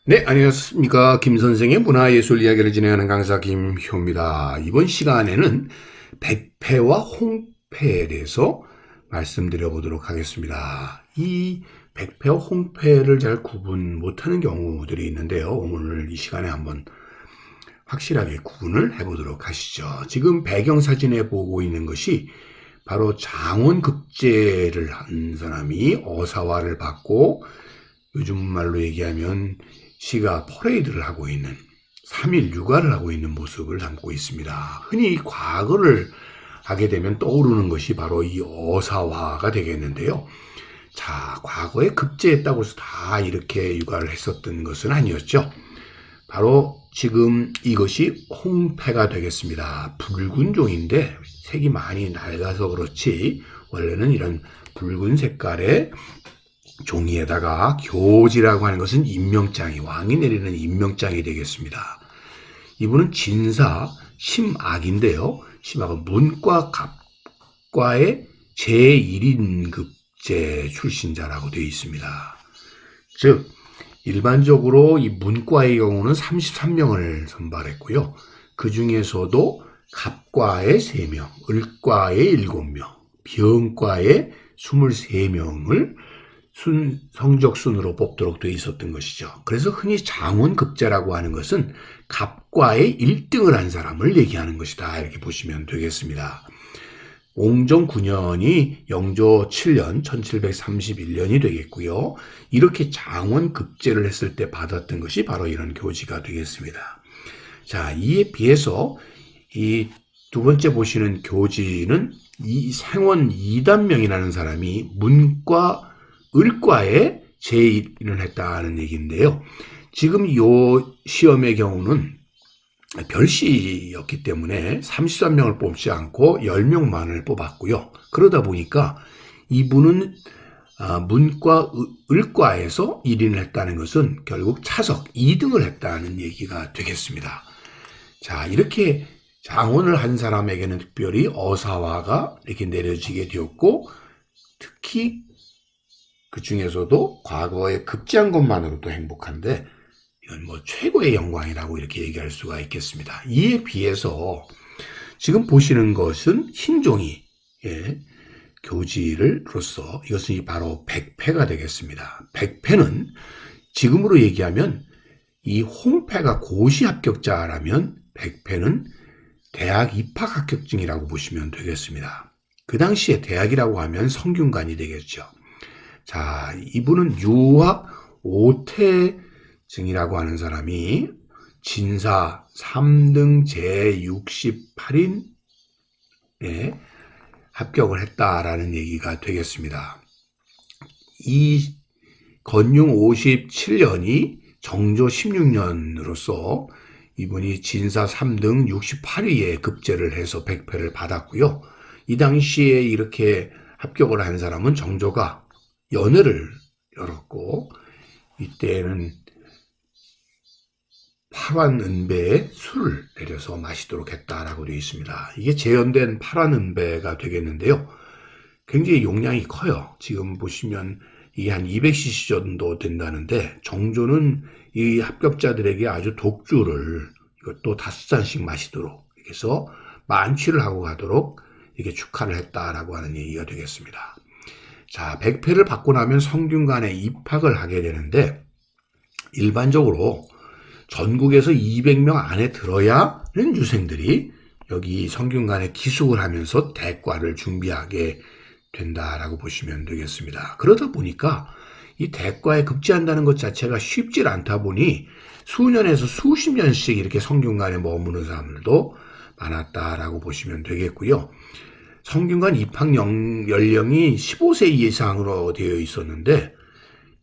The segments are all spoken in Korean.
네, 안녕하십니까. 김 선생의 문화예술 이야기를 진행하는 강사 김효입니다. 이번 시간에는 백패와 홍패에 대해서 말씀드려 보도록 하겠습니다. 이 백패와 홍패를 잘 구분 못하는 경우들이 있는데요. 오늘 이 시간에 한번 확실하게 구분을 해보도록 하시죠. 지금 배경사진에 보고 있는 것이 바로 장원급제를 한 사람이 어사화를 받고 요즘 말로 얘기하면 시가 퍼레이드를 하고 있는 3일 육아를 하고 있는 모습을 담고 있습니다. 흔히 과거를 하게 되면 떠오르는 것이 바로 이 어사화가 되겠는데요. 자, 과거에 급제했다고 해서 다 이렇게 육아를 했었던 것은 아니었죠. 바로 지금 이것이 홍패가 되겠습니다. 붉은 종인데 색이 많이 낡아서 그렇지 원래는 이런 붉은 색깔의 종이에다가 교지라고 하는 것은 임명장이, 왕이 내리는 임명장이 되겠습니다. 이분은 진사 심악인데요. 심악은 문과 갑과의 제1인급제 출신자라고 되어 있습니다. 즉 일반적으로 이 문과의 경우는 33명을 선발했고요. 그 중에서도 갑과의 3명, 을과의 7명, 병과의 23명을 성적순으로 뽑도록 되어 있었던 것이죠. 그래서 흔히 장원급제라고 하는 것은 갑과의 1등을 한 사람을 얘기하는 것이다. 이렇게 보시면 되겠습니다. 옹정 9년이 영조 7년 1731년이 되겠고요. 이렇게 장원급제를 했을 때 받았던 것이 바로 이런 교지가 되겠습니다. 자, 이에 비해서 이 두 번째 보시는 교지는 이 생원 이단명이라는 사람이 문과 을과에 제1을 했다는 얘기인데요. 지금 이 시험의 경우는 별시였기 때문에 33명을 뽑지 않고 10명만을 뽑았고요. 그러다 보니까 이분은 문과 을과에서 1인을 했다는 것은 결국 차석 2등을 했다는 얘기가 되겠습니다. 자, 이렇게 장원을 한 사람에게는 특별히 어사화가 이렇게 내려지게 되었고, 특히 그 중에서도 과거에 급제한 것만으로도 행복한데 이건 뭐 최고의 영광이라고 이렇게 얘기할 수가 있겠습니다. 이에 비해서 지금 보시는 것은 흰종이 교지를로서 이것은 바로 백패가 되겠습니다. 백패는 지금으로 얘기하면 이 홍패가 고시 합격자라면 백패는 대학 입학 합격증이라고 보시면 되겠습니다. 그 당시에 대학이라고 하면 성균관이 되겠죠. 자, 이분은 유학 오태증이라고 하는 사람이 진사 3등 제68인에 합격을 했다라는 얘기가 되겠습니다. 이 건융 57년이 정조 16년으로서 이분이 진사 3등 68위에 급제를 해서 백패를 받았고요. 이 당시에 이렇게 합격을 한 사람은 정조가 연회를 열었고 이때는 8완은배에 술을 내려서 마시도록 했다라고 되어 있습니다. 이게 재현된 8완은배가 되겠는데요. 굉장히 용량이 커요. 지금 보시면 이게 한 200cc 정도 된다는데 정조는 이 합격자들에게 아주 독주를 이것도 5잔씩 마시도록 이렇게 해서 만취를 하고 가도록 이렇게 축하를 했다라고 하는 얘기가 되겠습니다. 자, 백패를 받고 나면 성균관에 입학을 하게 되는데 일반적으로 전국에서 200명 안에 들어야는 유생들이 여기 성균관에 기숙을 하면서 대과를 준비하게 된다라고 보시면 되겠습니다. 그러다 보니까 이 대과에 급제한다는 것 자체가 쉽지 않다 보니 수년에서 수십 년씩 이렇게 성균관에 머무는 사람들도 많았다라고 보시면 되겠고요. 성균관 입학 연령이 15세 이상으로 되어 있었는데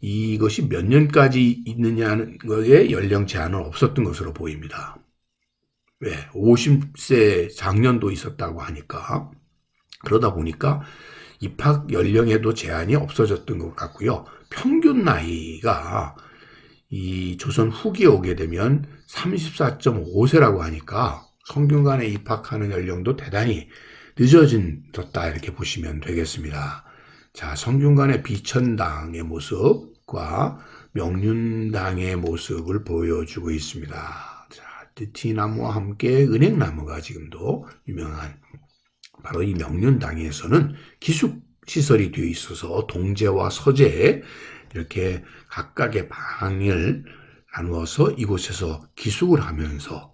이것이 몇 년까지 있느냐는 것에 연령 제한은 없었던 것으로 보입니다. 왜? 50세 장년도 있었다고 하니까. 그러다 보니까 입학 연령에도 제한이 없어졌던 것 같고요. 평균 나이가 이 조선 후기에 오게 되면 34.5세라고 하니까 성균관에 입학하는 연령도 대단히 늦어졌다 이렇게 보시면 되겠습니다. 자, 성균관의 비천당의 모습과 명륜당의 모습을 보여주고 있습니다. 자, 느티나무와 함께 은행나무가 지금도 유명한 바로 이 명륜당에서는 기숙시설이 되어 있어서 동제와 서제 이렇게 각각의 방을 나누어서 이곳에서 기숙을 하면서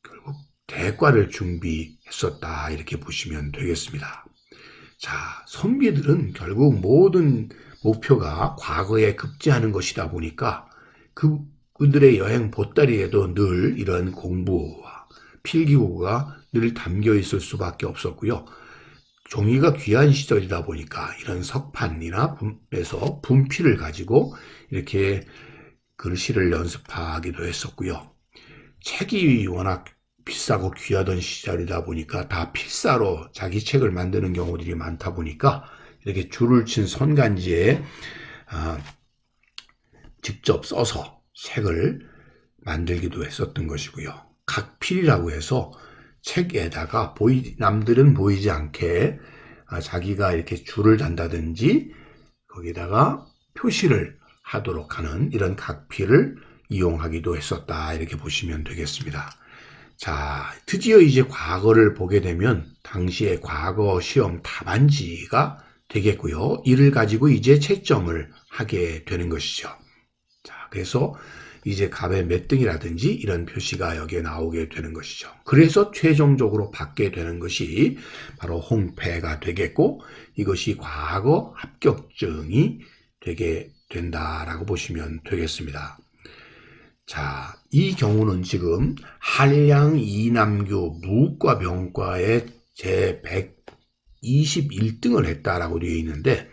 결국 대과를 준비했었다 이렇게 보시면 되겠습니다. 자, 선비들은 결국 모든 목표가 과거에 급제하는 것이다 보니까 그들의 여행 보따리에도 늘 이런 공부와 필기구가 늘 담겨 있을 수밖에 없었고요. 종이가 귀한 시절이다 보니까 이런 석판이나 에서 분필을 가지고 이렇게 글씨를 연습하기도 했었고요. 책이 워낙 비싸고 귀하던 시절이다 보니까 다 필사로 자기 책을 만드는 경우들이 많다 보니까 이렇게 줄을 친 선간지에 직접 써서 책을 만들기도 했었던 것이고요. 각필이라고 해서 책에다가 남들은 보이지 않게 자기가 이렇게 줄을 단다든지 거기다가 표시를 하도록 하는 이런 각필을 이용하기도 했었다 이렇게 보시면 되겠습니다. 자, 드디어 이제 과거를 보게 되면 당시의 과거 시험 답안지가 되겠고요. 이를 가지고 이제 채점을 하게 되는 것이죠. 자, 그래서 이제 갑의 몇 등이라든지 이런 표시가 여기에 나오게 되는 것이죠. 그래서 최종적으로 받게 되는 것이 바로 홍패가 되겠고 이것이 과거 합격증이 되게 된다라고 보시면 되겠습니다. 자, 이 경우는 지금 한량 이남교 무과 병과에 제 121등을 했다라고 되어 있는데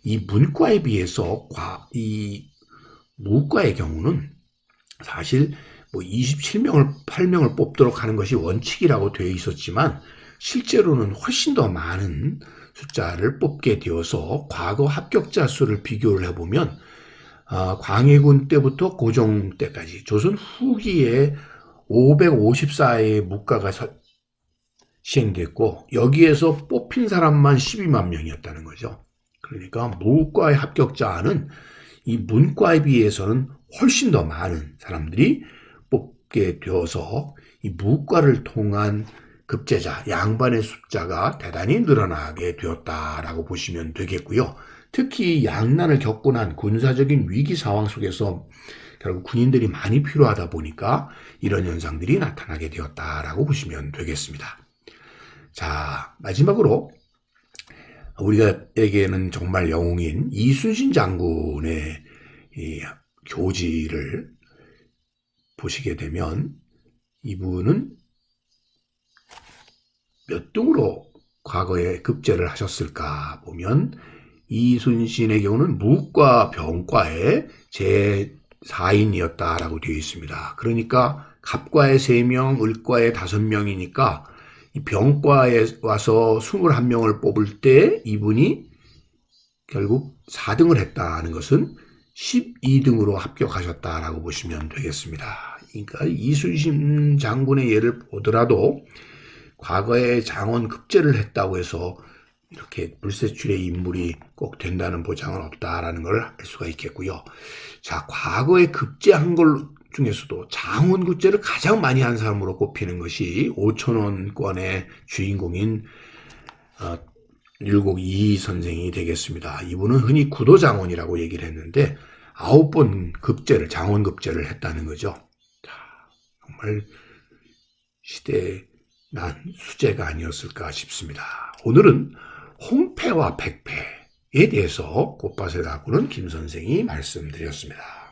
이 문과에 비해서 이 무과의 경우는 사실 뭐 8명을 뽑도록 하는 것이 원칙이라고 되어 있었지만 실제로는 훨씬 더 많은 숫자를 뽑게 되어서 과거 합격자 수를 비교를 해보면 광해군 때부터 고종 때까지 조선 후기에 554의 무과가 시행됐고 여기에서 뽑힌 사람만 12만 명이었다는 거죠. 그러니까 무과의 합격자는 이 문과에 비해서는 훨씬 더 많은 사람들이 뽑게 되어서 이 무과를 통한 급제자, 양반의 숫자가 대단히 늘어나게 되었다라고 보시면 되겠고요. 특히 양난을 겪고 난 군사적인 위기 상황 속에서 결국 군인들이 많이 필요하다 보니까 이런 현상들이 나타나게 되었다라고 보시면 되겠습니다. 자, 마지막으로 우리가에게는 정말 영웅인 이순신 장군의 이 교지를 보시게 되면 이분은 몇 등으로 과거에 급제를 하셨을까 보면 이순신의 경우는 무과 병과의 제4인이었다라고 되어 있습니다. 그러니까 갑과에 3명, 을과에 5명이니까 이 병과에 와서 21명을 뽑을 때 이분이 결국 4등을 했다는 것은 12등으로 합격하셨다라고 보시면 되겠습니다. 그러니까 이순신 장군의 예를 보더라도 과거에 장원 급제를 했다고 해서 이렇게 불세출의 인물이 꼭 된다는 보장은 없다라는 걸 알 수가 있겠고요. 자, 과거에 급제한 걸 중에서도 장원 급제를 가장 많이 한 사람으로 꼽히는 것이 5,000원권의 주인공인 율곡 이희 선생이 되겠습니다. 이분은 흔히 구도장원이라고 얘기를 했는데 9번 급제를 장원 급제를 했다는 거죠. 자, 정말 시대에 난 수제가 아니었을까 싶습니다. 오늘은 홍패와 백패에 대해서 꽃밭에 가꾸는 김 선생이 말씀드렸습니다.